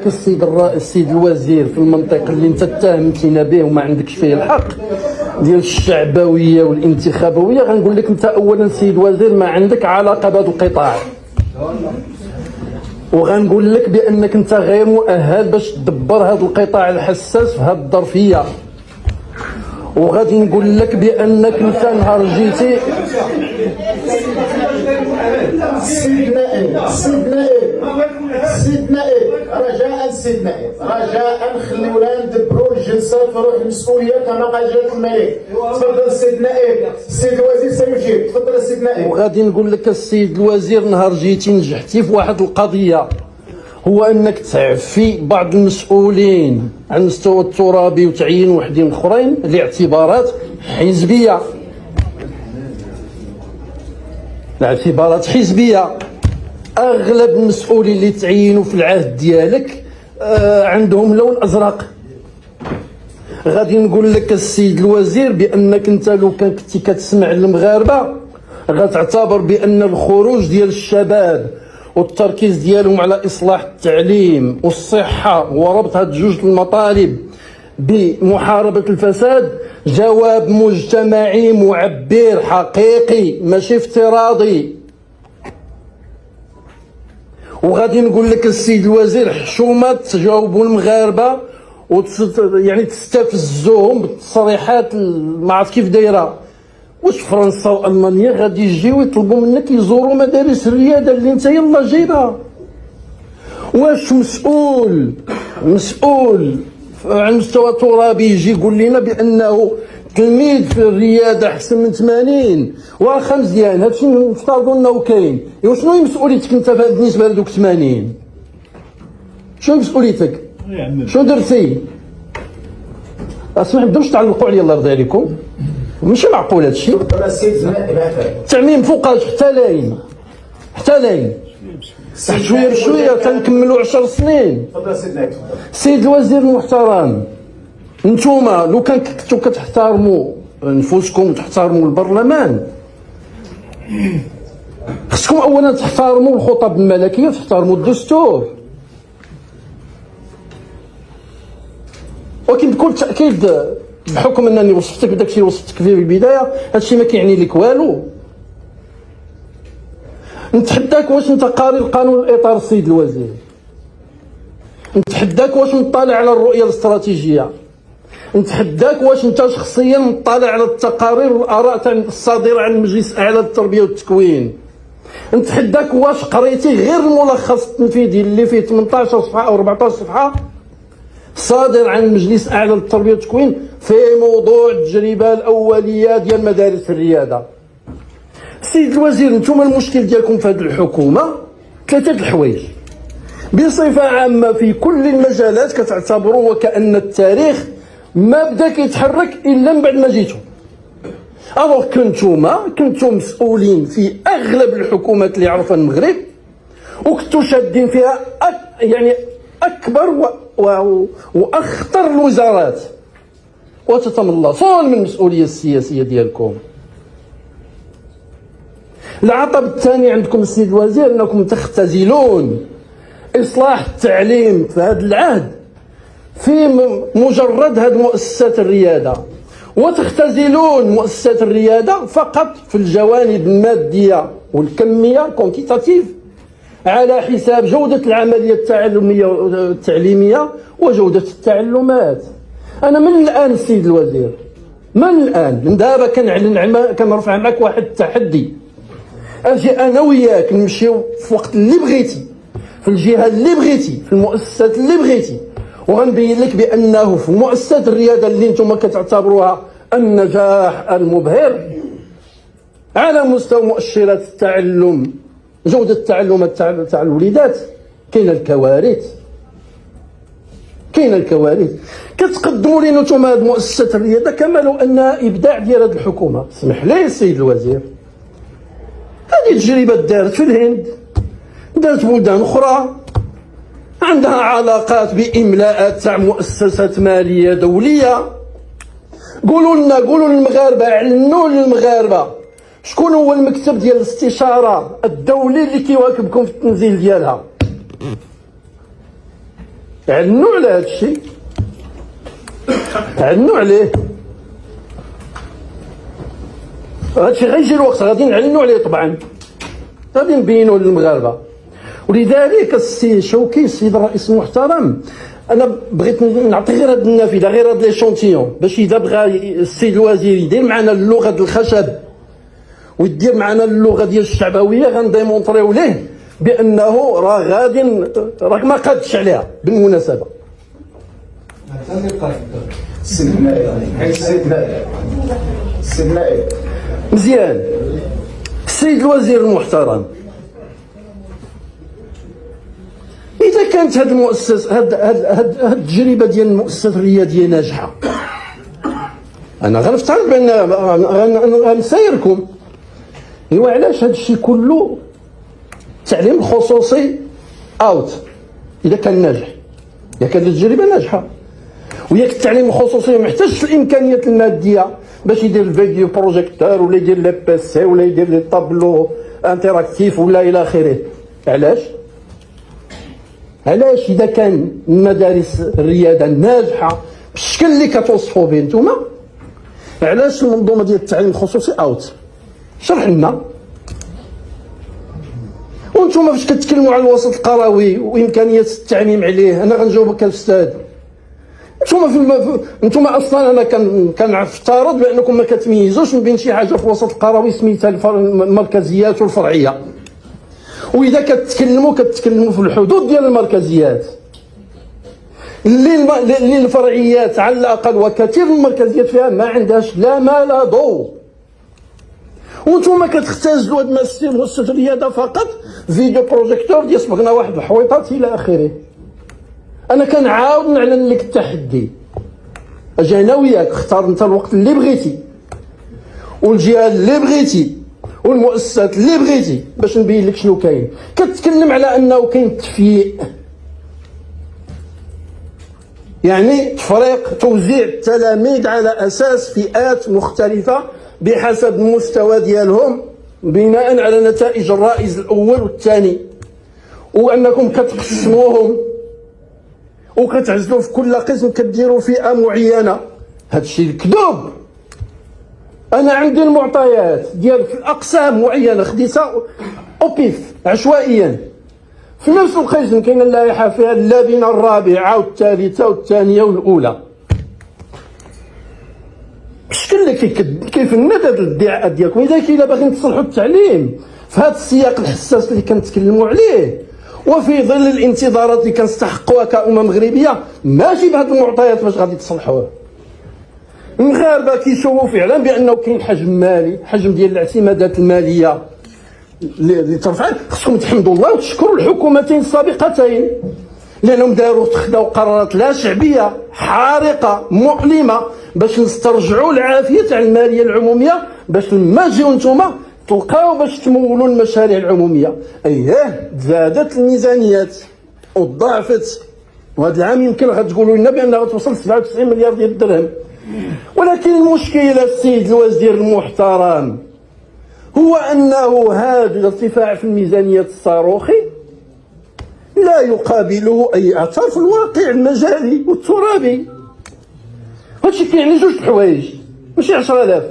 معك السيد الوزير في المنطق اللي انت اتهمتينا به وما عندكش فيه الحق ديال الشعبويه والانتخابويه. غنقول لك انت اولا السيد الوزير ما عندك علاقه بهذا القطاع، وغنقول لك بانك انت غير مؤهل باش تدبر هذا القطاع الحساس في هذه الظرفيه. وغادي نقول لك بانك انت نهار جيتي سيد نائب رجاء خليونا ندبروا الجلسه في روح المسؤوليه كما قال جلاله الملك. تفضل السيد نائب، السيد الوزير سيجيب. تفضل السيد نائب. وغادي نقول لك السيد الوزير نهار جيتي نجحتي في واحد القضيه، هو انك تعفي بعض المسؤولين على المستوى الترابي وتعيين وحدين اخرين لاعتبارات حزبيه. لاعتبارات حزبيه. اغلب المسؤولين اللي تعينوا في العهد ديالك عندهم لون ازرق. غادي نقول لك السيد الوزير بانك انت لو كان كنتي كتسمع المغاربه غتعتبر بان الخروج ديال الشباب والتركيز ديالهم على اصلاح التعليم والصحه وربط هاد جوج المطالب بمحاربه الفساد جواب مجتمعي معبر حقيقي ماشي افتراضي. وغادي نقول لك السيد الوزير حشومه تجاوبوا المغاربه يعني تستفزوهم بالتصريحات ما عرفت كيف دايره. واش فرنسا والمانيا غادي يجيو يطلبوا منك يزوروا مدارس الرياده اللي انت يلا جايبها؟ واش مسؤول على المستوى الترابي يجي يقول لنا بانه تلميذ في الرياده احسن من 80؟ واخا مزيان هادشي نفترضوا انه كاين. ايوا شنو هي مسؤوليتك انت بالنسبه لهذوك 80؟ شنو مسؤوليتك؟ شنو درتي؟ اسمح بدوش تعلقوا عليا الله يرضي عليكم، ماشي معقول هادشي. التعميم فوقاش حتى لاين شويه بشويه تنكملوا 10 سنين. السيد الوزير المحترم، نتوما لو كان كنتو كتحترموا نفوسكم وتحترموا البرلمان خصكم اولا تحترموا الخطب الملكيه وتحترموا الدستور. ولكن بكل تاكيد بحكم انني وصفتك بداكشي اللي وصفتك فيه في البدايه هادشي ما كيعني لك والو. نتحداك واش انت قاري القانون الاطار السيد الوزير؟ نتحداك واش مطالع على الرؤيه الاستراتيجيه؟ نتحداك واش انت شخصيا مطالع على التقارير والاراء الصادره عن المجلس الاعلى للتربيه والتكوين؟ نتحداك واش قريتي غير الملخص التنفيذي اللي فيه 18 صفحه او 14 صفحه صادر عن المجلس الاعلى للتربيه والتكوين في موضوع التجربه الاوليه ديال مدارس الرياده؟ السيد الوزير، نتوما المشكل ديالكم في هذه الحكومه ثلاثه الحوايج بصفه عامه في كل المجالات كتعتبروا وكأن التاريخ ما بدا كيتحرك الا من بعد ما جيتوا. الوغ كنتم مسؤولين في اغلب الحكومات اللي عرفها المغرب وكنتوا شادين فيها يعني اكبر واخطر الوزارات وتتملصون من المسؤوليه السياسيه ديالكم. العطب الثاني عندكم السيد الوزير انكم تختزلون اصلاح التعليم في هذا العهد في مجرد هذه مؤسسات الرياده، وتختزلون مؤسسات الرياده فقط في الجوانب الماديه والكميه كونتيتاتيف على حساب جوده العمليه التعلميه والتعليميه وجوده التعلمات. انا من الان السيد الوزير، من دابا كنرفع معك واحد التحدي، اجي انا وياك نمشيو في وقت اللي بغيتي في الجهه اللي بغيتي في المؤسسات اللي بغيتي، وغنبين لك بانه في مؤسسات الرياده اللي نتوما كتعتبروها النجاح المبهر على مستوى مؤشرات التعلم جوده التعلم تاع الوليدات كاين الكوارث كتقدموا لنا نتوما هاد مؤسسات الرياده كما لو انها ابداع ديال هاد الحكومه. اسمح لي السيد الوزير، هذه تجربه دارت في الهند، دارت بلدان اخرى عندها علاقات باملاءات تاع مؤسسات ماليه دوليه. قولوا للمغاربه، اعلنوا للمغاربه شكون هو المكتب ديال الاستشاره الدولي اللي كيواكبكم في التنزيل ديالها. علنوا على هذا الشيء، علنوا عليه. هادشي غيجي الوقت غادي نعلنوا عليه طبعا، غادي نبينوا للمغاربه. ولذلك السي شوكي السيد الرئيس المحترم، انا بغيت نعطي غير هاد النافذه، غير هاد ليشونتيون، باش اذا بغى السيد الوزير يدير معنا اللغه ديال الخشب ويدير معنا اللغه ديال الشعبويه، غنديمونطريو ليه بانه راه غادي ما قادش عليها. بالمناسبه مزيان السيد الوزير المحترم، إذا كانت هاد المؤسسة هاد التجربة ديال المؤسسات الريادية ناجحة، أنا غنفترض بأن غنسايركم، إيوا علاش هاد الشيء كله التعليم الخصوصي أوت؟ إذا كان ناجح، إذا كانت التجربة ناجحة، وياك التعليم الخصوصي ما محتاجش الإمكانيات المادية باش يدير الفيديو بروجيكتور ولا يدير لي بي سي ولا يدير لي طابلو انتراكتيف ولا إلى آخره. علاش؟ علاش إذا كان مدارس الرياضة ناجحة بالشكل اللي كتوصفوا به نتوما، علاش المنظومة ديال التعليم الخصوصي أوت؟ شرح لنا. وانتوما فاش كتكلموا على الوسط القروي وإمكانيات التعميم عليه، أنا غنجاوبك الأستاذ. انتوما اصلا انا كنفترض بانكم ما كتميزوش من بين شي حاجه في الوسط القروي سميتها المركزيات والفرعيه، واذا كتكلموا في الحدود ديال المركزيات اللي الفرعيات على الاقل وكثير من المركزيات فيها ما عندهاش لا ما لا ضوء. وانتوما كتختزلوا هاد مؤسسه الرياضه فقط فيديو بروجيكتور ديال صبغنا واحد الحويطات الى اخره. انا كنعاود نعلن لك التحدي، اجي انا وياك، اختار انت الوقت اللي بغيتي والجهه اللي بغيتي والمؤسسات اللي بغيتي باش نبين لك شنو كاين. كتكلم على انه كاين تفييق، يعني تفريق توزيع التلاميذ على اساس فئات مختلفه بحسب المستوى ديالهم بناء على نتائج الرائز الاول والثاني، وانكم كتقسموهم وكتعزلوا في كل قسم كديروا فئه معينه. هذا الشيء الكذوب. انا عندي المعطيات ديال في الاقسام معينه خديتها اوبيف عشوائيا. في نفس القسم كاين اللائحه فيها اللبنه الرابعه والثالثه والثانيه والاولى. بشكل كيف الندى الادعاءات ديالكم. اذا كاين باغيين تصلحوا التعليم في هذا السياق الحساس اللي كنتكلموا عليه، وفي ظل الانتظارات اللي كنستحقوها كأمة مغربية، ماشي بهذه المعطيات باش غادي تصلحوها. المغاربة كيشوفوا فعلا بأنه كاين حجم مالي، حجم ديال الاعتمادات المالية اللي ترفعت. خصكم تحمدوا الله وتشكروا الحكومتين السابقتين لأنهم خداو قرارات لا شعبية حارقة مؤلمة باش نسترجعوا العافية تاع المالية العمومية، باش لما تجيو نتوما تلقاو باش تمولوا المشاريع العموميه. اييه زادت الميزانيات وضاعفت، وهذا العام يمكن غتقولوا لنا بانها غتوصل 97 مليار ديال الدرهم. ولكن المشكله السيد الوزير المحترم هو انه هذا الارتفاع في الميزانيات الصاروخي لا يقابله اي اثر في الواقع المجالي والترابي. هادشي كيعني جوج الحوايج ماشي 10,000.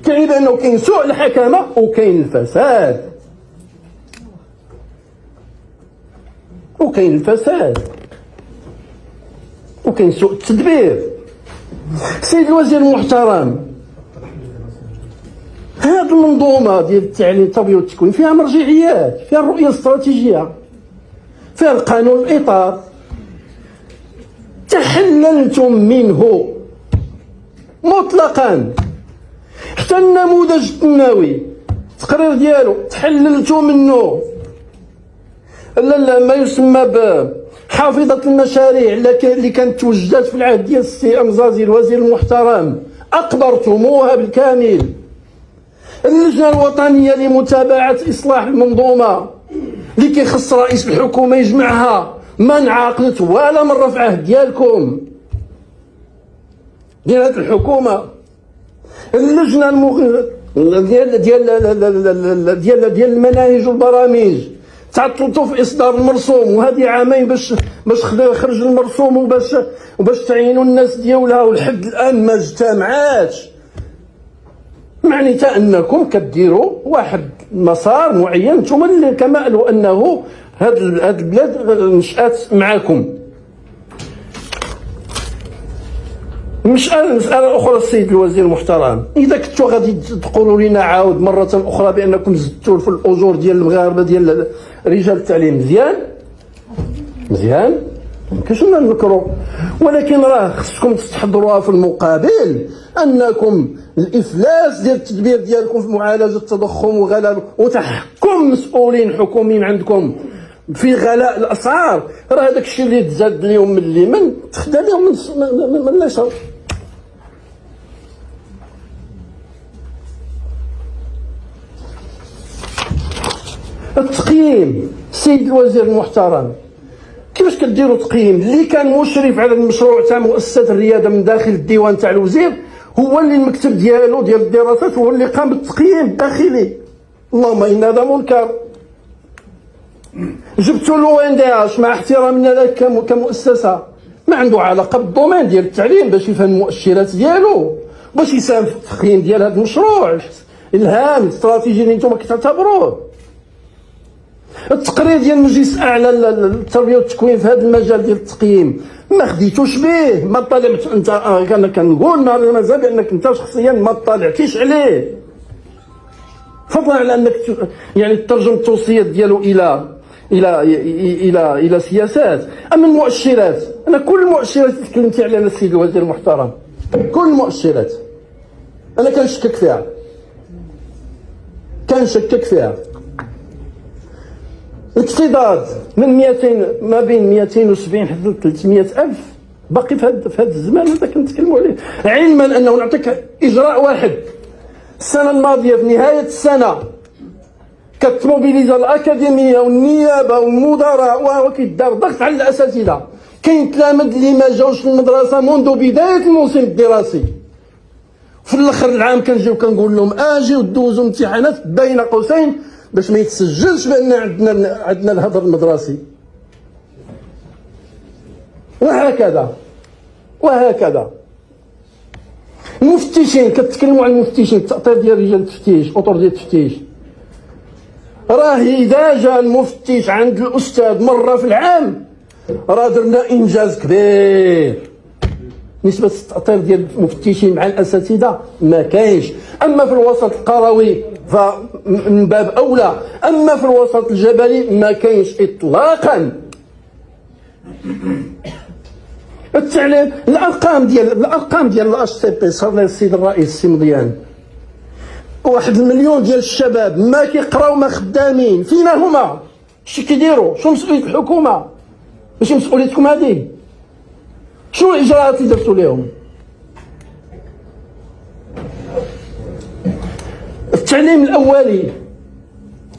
كاين بانه كاين سوء الحكمه وكاين الفساد، وكاين سوء التدبير. سيد الوزير المحترم، هذه المنظومه ديال التعليم التربيه والتكوين فيها مرجعيات، فيها الرؤيه الاستراتيجيه، فيها القانون الاطار، تحللتم منه مطلقا. حتى النموذج التنموي التقرير ديالو تحللتو منه ما يسمى بحافظة المشاريع اللي كانت توجدت في العهد ديال السي أمزازي الوزير المحترم، أقبرتموها بالكامل. اللجنة الوطنية لمتابعة إصلاح المنظومة اللي كيخص رئيس الحكومة يجمعها ما انعقدت ولا مرة في عهد ديالكم ديال هذه الحكومة. اللجنه ديال المناهج والبرامج تعطلتوا في اصدار المرسوم، وهذه عامين باش خرج المرسوم وباش تعينوا الناس ديالها، ولحد الان ما اجتمعاتش. معناتها انكم كديروا واحد المسار معين، نتوما اللي كما قالوا انه هاد البلاد نشأت معكم. مسألة أخرى السيد الوزير المحترم، إذا كنتوا غادي تقولوا لنا عاود مرة أخرى بأنكم زدتوا في الأجور ديال المغاربة ديال رجال التعليم، مزيان ميمكنش نذكروا، ولكن راه خصكم تستحضروها في المقابل أنكم الإفلاس ديال التدبير ديالكم في معالجة التضخم وغلاء وتحكم مسؤولين حكوميين عندكم في غلاء الأسعار، راه هذاك الشيء اللي تزاد اليوم من اليمن تخدى لهم من اليسار. التقييم السيد الوزير المحترم، كيفاش كديروا تقييم؟ اللي كان مشرف على المشروع تاع مؤسسة الريادة من داخل الديوان تاع الوزير هو اللي المكتب ديالو ديال الدراسات هو اللي قام بالتقييم الداخلي. اللهم ان هذا منكر. جبتوا الONDH مع احترامنا لك كمؤسسة ما عنده علاقة بالدومين ديال التعليم باش يفهم المؤشرات ديالو، باش يساهم في التقييم ديال هذا المشروع الهام الاستراتيجي اللي نتوما كتعتبروه. التقرير ديال المجلس الاعلى للتربيه والتكوين في هذا المجال ديال التقييم ما خديتوش به، ما طالعت انت. انا كنقول مازال بانك انت شخصيا ما طالعتيش عليه، فضلا على انك يعني تترجم التوصيات ديالو الى سياسات. اما المؤشرات، انا كل المؤشرات اللي تكلمتي عليها السيد الوزير المحترم، كل المؤشرات انا كنشكك فيها، الاقتصاد من 200 ما بين 270 حتى 300 ألف باقي في هذا الزمان هذا كنتكلموا عليه، علما انه نعطيك اجراء واحد. السنه الماضيه في نهايه السنه كتموبيليزا الاكاديميه والنيابه والمدراء وكيدار ضغط على الاساتذه. كاين تلاميذ اللي ما جاوش للمدرسه منذ بدايه الموسم الدراسي، في الاخر العام كنجيو كنقول لهم اجيو دوزوا امتحانات بين قوسين باش ما يتسجلش بان عندنا الهدر المدرسي. وهكذا المفتشين، كتكلموا على المفتشين، التأطير ديال رجال التفتيش، اطر ديال التفتيش، راه اذا جا المفتش عند الاستاذ مره في العام راه درنا انجاز كبير. نسبة التأطير ديال المفتشين مع الاساتذه ما كاينش، اما في الوسط القروي فمن باب اولى، اما في الوسط الجبلي ما كاينش اطلاقا. التعليم الارقام ديال الاش سي بي صار لها السيد الرئيس السي مضيان، 1 مليون ديال الشباب ما كيقراو ما خدامين، فينا هما؟ اش كيديروا؟ شنو مسؤوليه الحكومه؟ ماشي مسؤوليتكم هذه؟ شنو الاجراءات اللي درتوا لهم؟ التعليم الاولي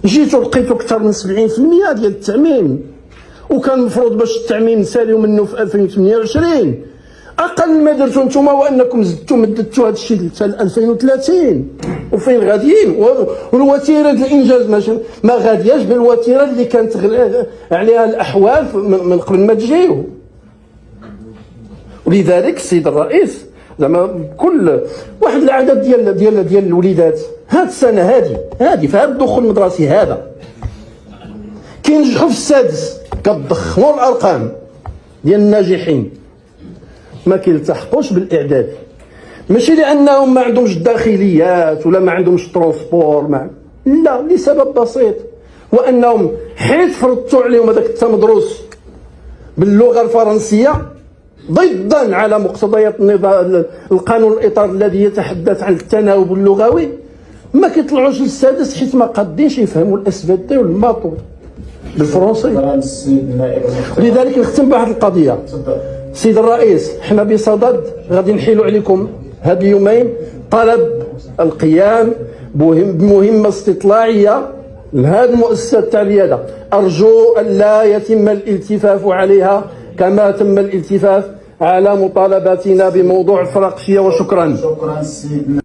جيتوا لقيتوا اكثر من 70% ديال التعميم، وكان المفروض باش التعميم نساليو منه في 2028. اقل ما درتوا نتوما هو انكم زدتوا مددتوا هذا الشيء حتى 2030. وفين غاديين؟ والوتيره ديال الانجاز ما غادياش بالوتيره اللي كانت عليها الاحوال من قبل ما تجيو. ولذلك السيد الرئيس زعما كل واحد العدد ديال الوليدات هاد السنه هذه في هذا الدخول المدرسي هذا كينجحوا في السادس، كتضخموا الارقام ديال الناجحين ما كيلتحقوش بالاعداد، ماشي لانهم ما عندهمش داخليات ولا ما عندهمش ترونسبور، لا، لسبب بسيط، وانهم حيت فرضتوا عليهم هذاك التمدرس باللغه الفرنسيه ضدا على مقتضيات النظام القانون الاطار الذي يتحدث عن التناوب اللغوي، ما كيطلعوش للسادس حيت ما قادينش يفهموا الاسفلتي والماطو بالفرنسي. لذلك نختم بواحد القضيه سيد الرئيس، حنا بصدد غادي نحيلوا عليكم هاد اليومين طلب القيام بمهمه استطلاعيه لهذه المؤسسات تاع الرياده، ارجو ان لا يتم الالتفاف عليها كما تم الالتفاف على مطالباتنا بموضوع الفراقشيه. وشكرا. شكرا سيدنا.